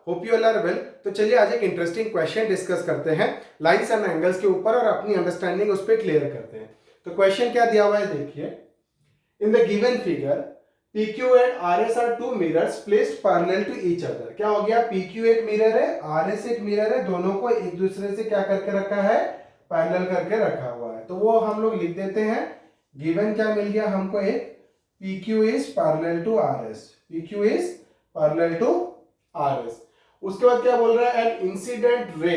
Hope you all are well. तो चलिए आज एक इंटरेस्टिंग क्वेश्चन डिस्कस करते हैं लाइंस एंड एंगल्स के ऊपर और अपनी अंडरस्टैंडिंग उस पर क्लियर करते हैं। तो क्वेश्चन क्या दिया हुआ है देखिए, in the given figure PQ and RS are two mirrors placed parallel to each other. क्या हो गया, PQ एक मिरर है, RS एक मिरर है, दोनों को एक दूसरे से क्या करके रखा है, पैरेलल करके रखा हुआ है। तो वो हम लोग लिख देते हैं, गिवन क्या मिल गया हमको, एक PQ is parallel to RS, PQ is parallel to RS। उसके बाद क्या बोल रहा है, an incident ray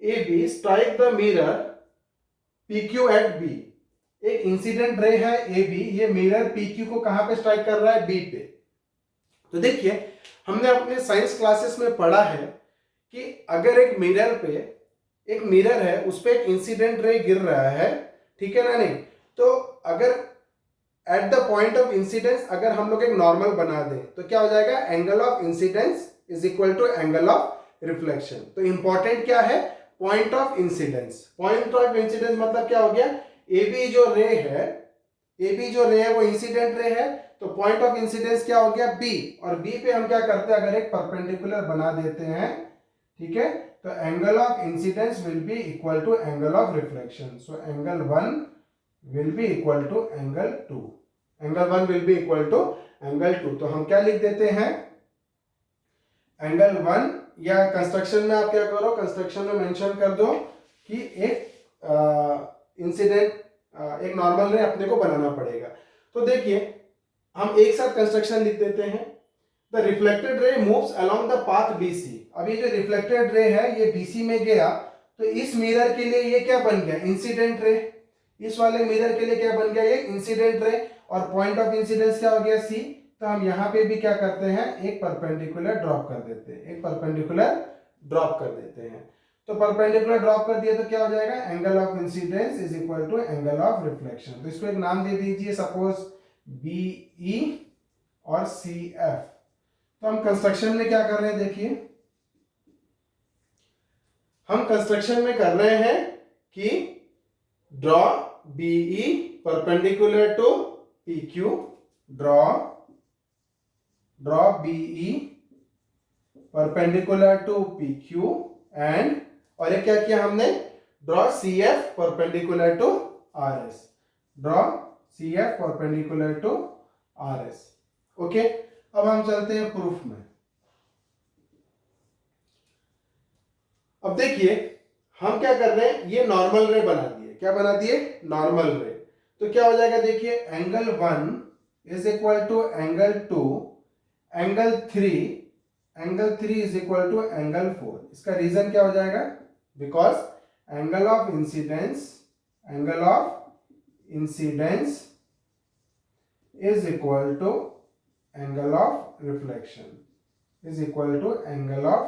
AB strike the mirror PQ at B। एक इंसिडेंट रे है AB, ये मिरर PQ को कहां पे स्ट्राइक कर रहा है, B पे। तो देखिए हमने अपने साइंस क्लासेस में पढ़ा है कि अगर एक मिरर पे, एक मिरर है उस पे एक इंसिडेंट रे गिर रहा है, ठीक है ना, नहीं तो अगर at the point of incidence अगर हम लोग एक नॉर्मल बना दें तो क्या हो जाएगा, angle of incidence is equal to angle of reflection. तो इंपॉर्टेंट क्या है, point of incidence. Point of incidence मतलब क्या हो गया, AB जो रे है, AB जो रे है वो इंसिडेंट रे है, तो पॉइंट ऑफ इंसिडेंस क्या हो गया, B। और B पे हम क्या करते हैं, अगर एक परपेंडिकुलर बना देते हैं, ठीक है, तो angle of incidence will be equal to angle of reflection. So angle 1 will be equal to angle 2, angle 1 will be equal to angle 2। तो हम क्या लिख देते हैं, एंगल 1, या कंस्ट्रक्शन में आप क्या करो, कंस्ट्रक्शन में मेंशन कर दो कि एक इंसिडेंट एक नॉर्मल रे अपने को बनाना पड़ेगा। तो देखिए हम एक साथ कंस्ट्रक्शन लिख देते हैं, the reflected ray moves along the path BC। अब ये जो रिफ्लेक्टेड रे है ये BC में गया, तो इस मिरर के लिए ये क्या बन गया, इंसिडेंट रे। इस वाले मिरर के लिए क्या बन गया, ये इंसिडेंट रे, और पॉइंट ऑफ इंसिडेंस क्या हो गया, C। तो हम यहाँ पे भी क्या करते हैं, एक परपेंडिकुलर ड्रॉप कर देते हैं, एक परपेंडिकुलर ड्रॉप कर देते हैं। तो परपेंडिकुलर ड्रॉप कर दिया तो क्या हो जाएगा, angle of incidence is equal to angle of reflection. तो इसको एक नाम दे दीजिए, सपोज BE और CF। तो हम कंस्ट्रक्शन में क्या कर रहे हैं, देखिए हम कंस्ट्रक्शन में कर रहे हैं कि draw BE perpendicular to PQ, draw BE perpendicular to PQ and, और ये क्या किया हमने, draw CF perpendicular to RS, draw CF perpendicular to RS। Okay, अब हम चलते हैं प्रूफ में। अब देखिए हम क्या कर रहे हैं, ये नॉर्मल रे बना दिए, क्या बना दिए, नॉर्मल रे। तो क्या हो जाएगा, देखिए angle 1 is equal to angle 2, angle 3 is equal to angle 4। इसका रीजन क्या हो जाएगा, because angle of incidence is equal to angle of reflection, is equal to angle of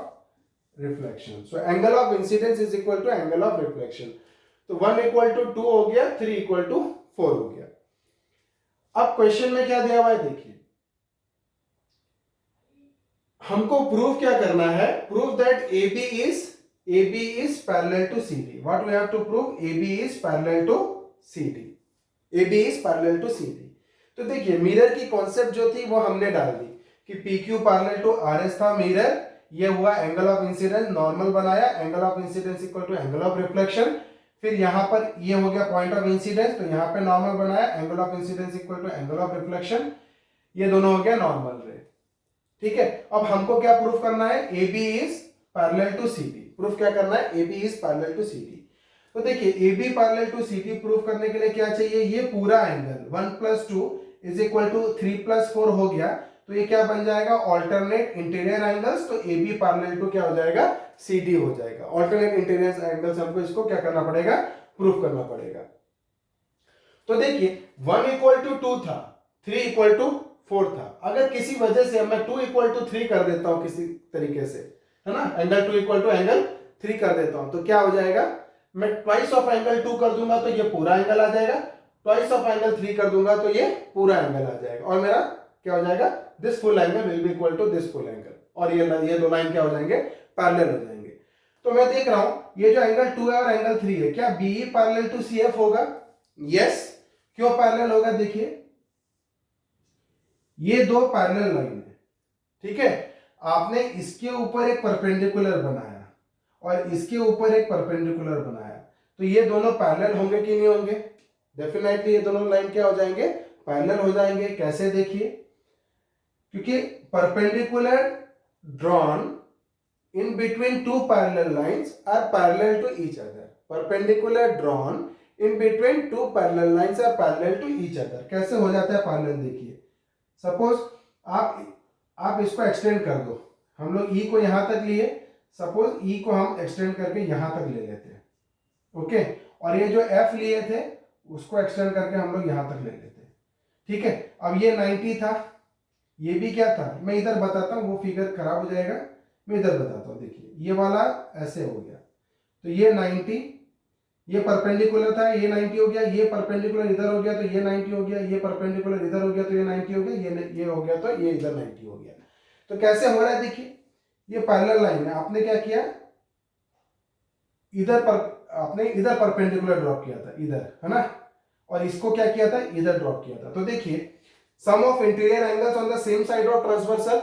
reflection. So angle of incidence is equal to angle of reflection. तो 1 equal to 2 हो गया, 3 equal to 4 हो गया। अब question में क्या दिया हुआ है, देखिए हमको प्रूफ क्या करना है, proof that AB is parallel to CD। What we have to prove, AB is parallel to CD, AB is parallel to CD। तो देखिए मिरर की कॉन्सेप्ट जो थी वो हमने डाल दी कि PQ पैरेलल टू RS था मिरर, ये हुआ एंगल ऑफ इंसिडेंस, नॉर्मल बनाया, angle of incidence equal to angle of reflection. फिर यहाँ पर ये हो गया पॉइंट ऑफ इंसिडेंस, तो यहाँ पे नॉर्मल बनाया, angle of incidence equal to angle of reflection, ये दोनों हो गया नॉर्मल रे। ठीक है, अब हमको क्या प्रूफ करना है, AB is parallel to CD। Proof क्या करना है, AB is parallel to CD। तो देखिए AB parallel to CD proof करने के लिए क्या चाहिए, ये पूरा एंगल 1 + 2 इज इक्वल टू 3 + 4 हो गया, तो ये क्या बन जाएगा, ऑल्टरनेट इंटीरियर एंगल्स। तो AB पैरेलल टू क्या हो जाएगा, CD हो जाएगा। ऑल्टरनेट इंटीरियर एंगल्स हमको इसको क्या करना पड़ेगा, प्रूफ करना पड़ेगा। तो देखिए 1 इक्वल टू 2 था, 3 इक्वल टू 4 था। अगर किसी वजह से मैं 2 इक्वल टू 3 कर देता हूं किसी तरीके से, है ना, एंगल 2 इक्वल टू एंगल 3 कर देता हूं, तो क्या हो जाएगा, मैं ट्वाइस ऑफ एंगल 2 कर दूंगा तो ये पूरा एंगल आ जाएगा, ट्वाइस ऑफ एंगल 3 कर दूंगा तो ये पूरा एंगल आ जाएगा, और मेरा क्या हो जाएगा, this full angle will be equal to this full angle, और ये दो लाइन क्या हो जाएंगे, पैरेलल हो जाएंगे। तो मैं देख रहा हूं ये जो एंगल 2 है और एंगल 3 है, क्या BE पैरेलल टू CF होगा, यस। क्यों पैरेलल होगा, देखिए ये दो पैरेलल लाइन है, ठीक है। आपने इसके ऊपर एक परपेंडिकुलर बनाया और इसके ऊपर एक परपेंडिकुलर बनाया, तो ये दोनों पैरेलल होंगे कि नहीं होंगे? डेफिनेटली ये दोनों लाइन क्या हो जाएंगे? पैरेलल हो जाएंगे। कैसे? देखिए, क्योंकि perpendicular drawn in between two parallel lines are parallel to each other. Perpendicular drawn in between two parallel lines are parallel to each other. कैसे हो जाता है पैरेलल? देखिए, सपोज आप इसको एक्सटेंड कर दो, हम लोग ई को यहां तक लिए, सपोज ई को हम एक्सटेंड करके यहां तक ले लेते हैं, ओके, और ये जो एफ लिए थे उसको एक्सटेंड करके हम लोग यहां तक ले लेते हैं, ठीक है। अब ये 90 था, ये भी क्या था, मैं इधर बताता हूँ, वो फिगर खराब हो जाएगा, मैं इधर बताता हूँ। देखिए, ये वाला ऐसे हो गया, तो ये 90, ये परपेंडिकुलर था, ये 90 हो गया, ये परपेंडिकुलर इधर हो गया तो ये 90 हो गया, ये परपेंडिकुलर इधर हो गया तो ये 90 हो गया, ये हो गया तो ये इधर 90 हो गया। तो कैसे हो रहा है? देखिए, ये पैरेलल लाइन है, आपने क्या किया, आपने इधर परपेंडिकुलर ड्रॉप किया था, इधर, है ना, और इसको क्या किया था, इधर ड्रॉप किया था। तो देखिए, sum of interior angles on the same side of transversal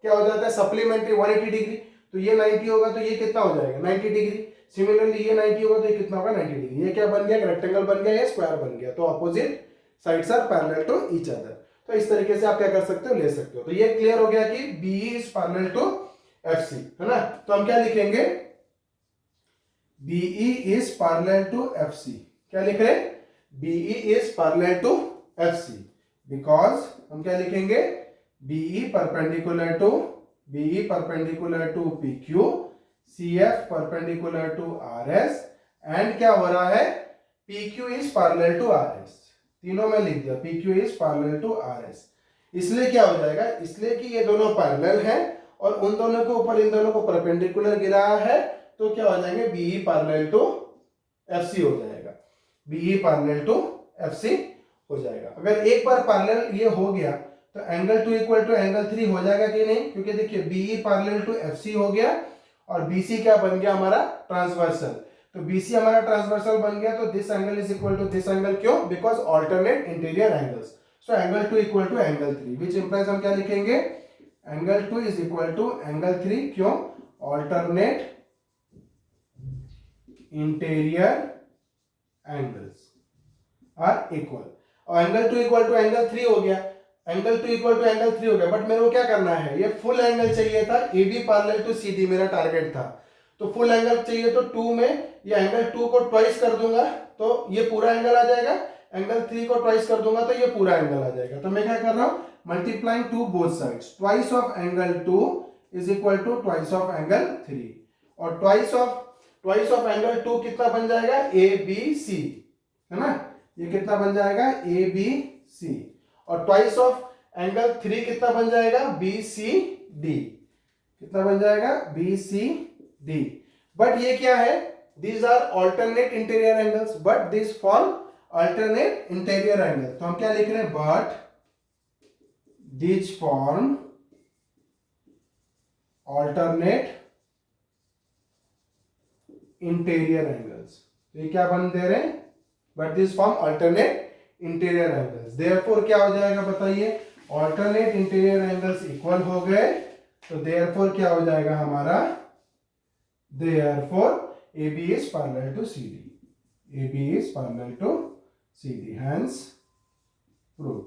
क्या हो जाता है, सप्लीमेंट्री 180 डिग्री। तो ये 90 होगा तो ये कितना हो जाएगा, 90 डिग्री। सिमिलरली ये 90 होगा तो ये कितना होगा, 90 डिग्री। ये क्या बन गया, रेक्टेंगल बन गया, ये स्क्वायर बन गया। तो opposite sides are parallel to each other. तो इस तरीके से आप क्या कर सकते हो, ले सकते हो। तो ये क्लियर हो गया कि BE is parallel to FC, है ना। तो हम क्या लिखेंगे, BE is parallel to FC। क्या लिख रहे हैं, BE is parallel to FC, because हम क्या लिखेंगे, BE perpendicular to PQ, CF perpendicular to RS, and क्या हो रहा है, PQ is parallel to RS। तीनों में लिख दिया, PQ is parallel to RS। इसलिए क्या हो जाएगा, इसलिए कि ये दोनों पैरेलल हैं और उन दोनों के ऊपर इन दोनों को परपेंडिकुलर गिरा है, तो क्या हो जाएंगे, BE parallel to FC हो जाएगा, BE parallel to FC हो जाएगा। अगर एक बार पैरेलल ये हो गया तो एंगल 2 इक्वल टू एंगल 3 हो जाएगा कि नहीं, क्योंकि देखिए BE पैरेलल टू FC हो गया और BC क्या बन गया, हमारा ट्रांसवर्सल। तो BC हमारा ट्रांसवर्सल बन गया, तो this angle is equal to this angle, क्यों, because alternate interior angles. So angle 2 equal to angle 3, which implies हम क्या लिखेंगे, angle 2 is equal to angle 3, क्यों, alternate interior angles are equal. और एंगल 2 इक्वल टू एंगल 3 हो गया, angle 2 equal to angle 3 हो गया, बट मेरे को क्या करना है, ये फुल एंगल चाहिए था, AB पैरेलल टू CD मेरा टारगेट था। तो फुल एंगल चाहिए, तो 2 में ये एंगल 2 को ट्वाइस कर दूंगा तो ये पूरा एंगल आ जाएगा, एंगल 3 को ट्वाइस कर दूंगा तो ये पूरा एंगल आ जाएगा। तो मैं क्या कर रहा हूं, multiplying two both sides, twice of angle 2 is equal to twice of angle 3, और ट्वाइस ऑफ एंगल 2 कितना बन जाएगा, ABC, है ना, ये कितना बन जाएगा, ABC, और ट्वाइस ऑफ एंगल 3 कितना बन जाएगा, BCD, कितना बन जाएगा, BCD। बट ये क्या है, these are alternate interior angles, but these form alternate interior angles। तो हम क्या लिख रहे हैं, but these form alternate interior angles। तो ये क्या बन दे रहे हैं, but these form alternate interior angles. Therefore क्या हो जाएगा, बताइए, ऑल्टरनेट इंटीरियर एंगल्स इक्वल हो गए, तो देयरफॉर क्या हो जाएगा हमारा, therefore AB is parallel to CD, AB is parallel to CD, hence proved.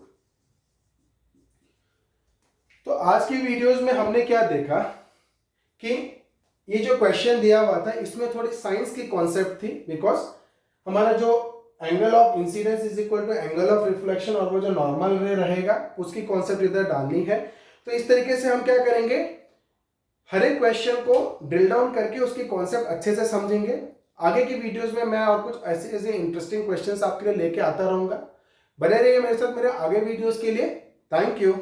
तो आज की वीडियोस में हमने क्या देखा कि ये जो क्वेश्चन दिया हुआ था इसमें थोड़ी साइंस की कॉन्सेप्ट थी, बिकॉज हमारा जो angle of incidence is equal to angle of reflection, और वो जो नॉर्मल रे रहेगा उसकी कॉन्सेप्ट इधर डालनी है। तो इस तरीके से हम क्या करेंगे, हर एक क्वेश्चन को ड्रिल डाउन करके उसकी कॉन्सेप्ट अच्छे से समझेंगे। आगे की वीडियोस में मैं और कुछ ऐसे इंटरेस्टिंग क्वेश्चंस आपके लिए लेके आता रहूंगा। बने रहिए मेरे साथ मेरे आगे वीडियोस के लिए। Thank you.